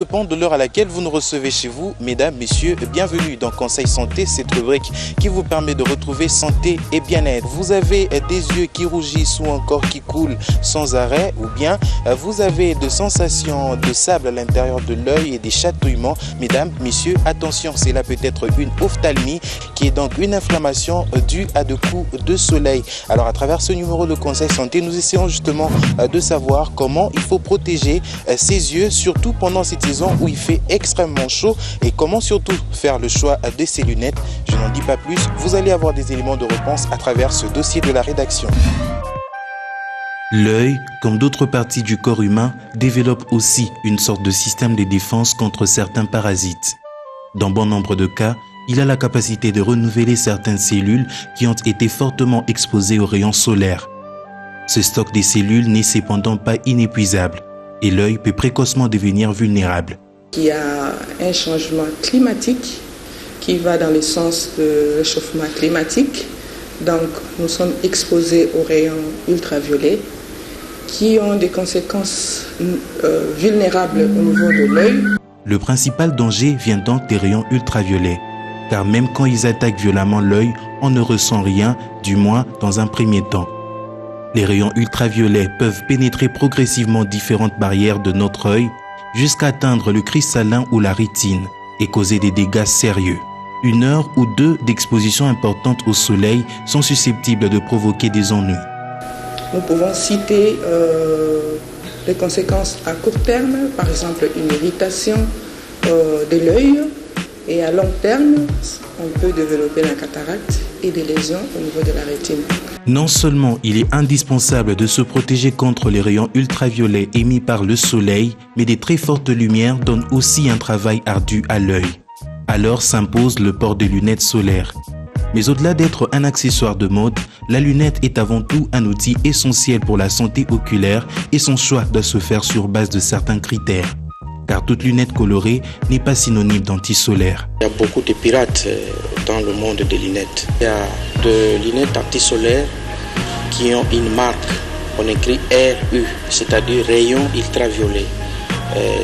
Dépend de l'heure à laquelle vous nous recevez chez vous, mesdames, messieurs, bienvenue dans Conseil Santé, cette rubrique qui vous permet de retrouver santé et bien-être. Vous avez des yeux qui rougissent ou encore qui coulent sans arrêt, ou bien vous avez des sensations de sable à l'intérieur de l'œil et des chatouillements. Mesdames, messieurs, attention, c'est là peut-être une ophtalmie qui est donc une inflammation due à de coups de soleil. Alors à travers ce numéro de Conseil Santé, nous essayons justement de savoir comment il faut protéger ses yeux, surtout pendant cette saison où il fait extrêmement chaud, et comment surtout faire le choix de ses lunettes. Je n'en dis pas plus, vous allez avoir des éléments de réponse à travers ce dossier de la rédaction. L'œil, comme d'autres parties du corps humain, développe aussi une sorte de système de défense contre certains parasites. Dans bon nombre de cas, il a la capacité de renouveler certaines cellules qui ont été fortement exposées aux rayons solaires. Ce stock de cellules n'est cependant pas inépuisable et l'œil peut précocement devenir vulnérable. Il y a un changement climatique qui va dans le sens de réchauffement climatique. Donc nous sommes exposés aux rayons ultraviolets qui ont des conséquences vulnérables au niveau de l'œil. Le principal danger vient donc des rayons ultraviolets, car même quand ils attaquent violemment l'œil, on ne ressent rien, du moins dans un premier temps. Les rayons ultraviolets peuvent pénétrer progressivement différentes barrières de notre œil jusqu'à atteindre le cristallin ou la rétine et causer des dégâts sérieux. 1 heure ou 2 d'exposition importante au soleil sont susceptibles de provoquer des ennuis. Nous pouvons citer les conséquences à court terme, par exemple une irritation de l'œil, et à long terme, on peut développer la cataracte et des lésions au niveau de la rétine. Non seulement il est indispensable de se protéger contre les rayons ultraviolets émis par le soleil, mais des très fortes lumières donnent aussi un travail ardu à l'œil. Alors s'impose le port de lunettes solaires. Mais au-delà d'être un accessoire de mode, la lunette est avant tout un outil essentiel pour la santé oculaire et son choix doit se faire sur base de certains critères. Car toute lunette colorée n'est pas synonyme d'anti-solaire. Il y a beaucoup de pirates dans le monde des lunettes. Il y a des lunettes anti-solaires qui ont une marque, on écrit RU, c'est-à-dire rayon ultraviolet.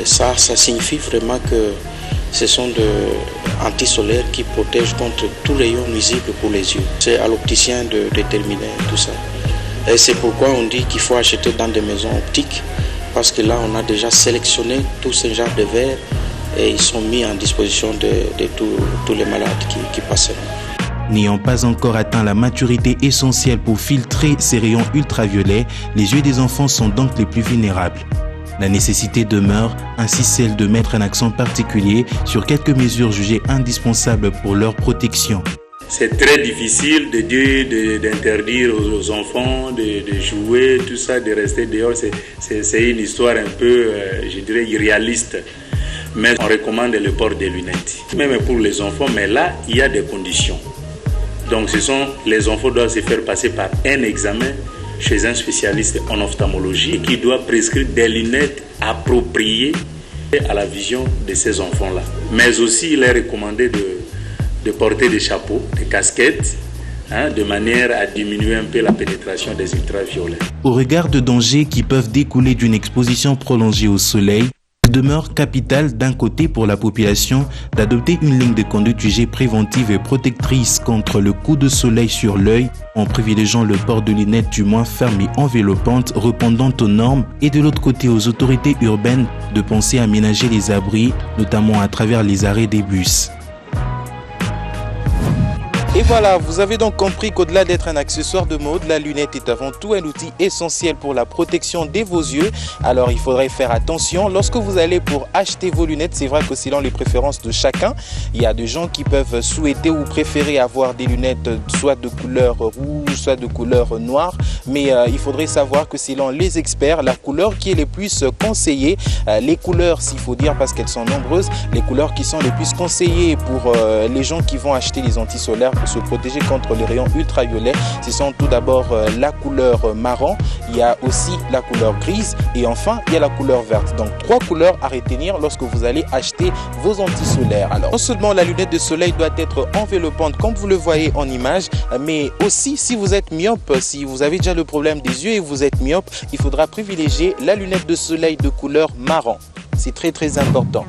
Ça signifie vraiment que ce sont des anti-solaires qui protègent contre tout rayon nuisible pour les yeux. C'est à l'opticien de déterminer tout ça. Et c'est pourquoi on dit qu'il faut acheter dans des maisons optiques, parce que là, on a déjà sélectionné tous ces genres de verres et ils sont mis en disposition de tous les malades qui passeront. N'ayant pas encore atteint la maturité essentielle pour filtrer ces rayons ultraviolets, les yeux des enfants sont donc les plus vulnérables. La nécessité demeure, ainsi celle de mettre un accent particulier sur quelques mesures jugées indispensables pour leur protection. C'est très difficile d'interdire aux enfants de jouer, tout ça, de rester dehors. C'est une histoire un peu, je dirais, irréaliste. Mais on recommande le port des lunettes, même pour les enfants. Mais là, il y a des conditions. Donc, les enfants doivent se faire passer par un examen chez un spécialiste en ophtalmologie qui doit prescrire des lunettes appropriées à la vision de ces enfants-là. Mais aussi, il est recommandé de porter des chapeaux, des casquettes, de manière à diminuer un peu la pénétration des ultraviolets. Au regard de dangers qui peuvent découler d'une exposition prolongée au soleil, il demeure capital d'un côté pour la population d'adopter une ligne de conduite jugée préventive et protectrice contre le coup de soleil sur l'œil en privilégiant le port de lunettes du moins fermes et enveloppantes répondant aux normes, et de l'autre côté aux autorités urbaines de penser à aménager les abris, notamment à travers les arrêts des bus. Et voilà, vous avez donc compris qu'au-delà d'être un accessoire de mode, la lunette est avant tout un outil essentiel pour la protection de vos yeux. Alors il faudrait faire attention lorsque vous allez pour acheter vos lunettes. C'est vrai que selon les préférences de chacun, il y a des gens qui peuvent souhaiter ou préférer avoir des lunettes soit de couleur rouge, soit de couleur noire. Mais il faudrait savoir que selon les experts, la couleur qui est le plus conseillée, les couleurs, s'il faut dire parce qu'elles sont nombreuses, les couleurs qui sont les plus conseillées pour les gens qui vont acheter les antisolaires pour se protéger contre les rayons ultraviolets, ce sont tout d'abord la couleur marron, il y a aussi la couleur grise et enfin il y a la couleur verte. Donc 3 couleurs à retenir lorsque vous allez acheter vos antisolaires. Alors non seulement la lunette de soleil doit être enveloppante comme vous le voyez en image, mais aussi si vous êtes myope, si vous avez déjà le problème des yeux et vous êtes myope, il faudra privilégier la lunette de soleil de couleur marron. c'est très important.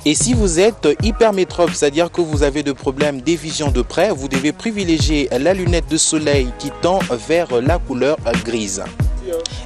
Et si vous êtes hypermétrope, c'est-à-dire que vous avez des problèmes de vision de près, vous devez privilégier la lunette de soleil qui tend vers la couleur grise.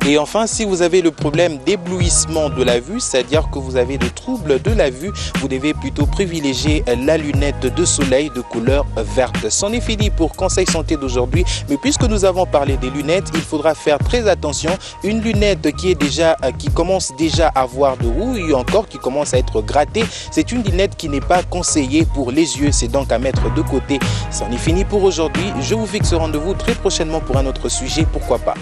Et enfin, si vous avez le problème d'éblouissement de la vue, c'est-à-dire que vous avez des troubles de la vue, vous devez plutôt privilégier la lunette de soleil de couleur verte. C'en est fini pour Conseil Santé d'aujourd'hui, mais puisque nous avons parlé des lunettes, il faudra faire très attention. Une lunette qui commence déjà à avoir de rouille, encore qui commence à être grattée, c'est une lunette qui n'est pas conseillée pour les yeux, c'est donc à mettre de côté. C'en est fini pour aujourd'hui, je vous fixe rendez-vous très prochainement pour un autre sujet, pourquoi pas.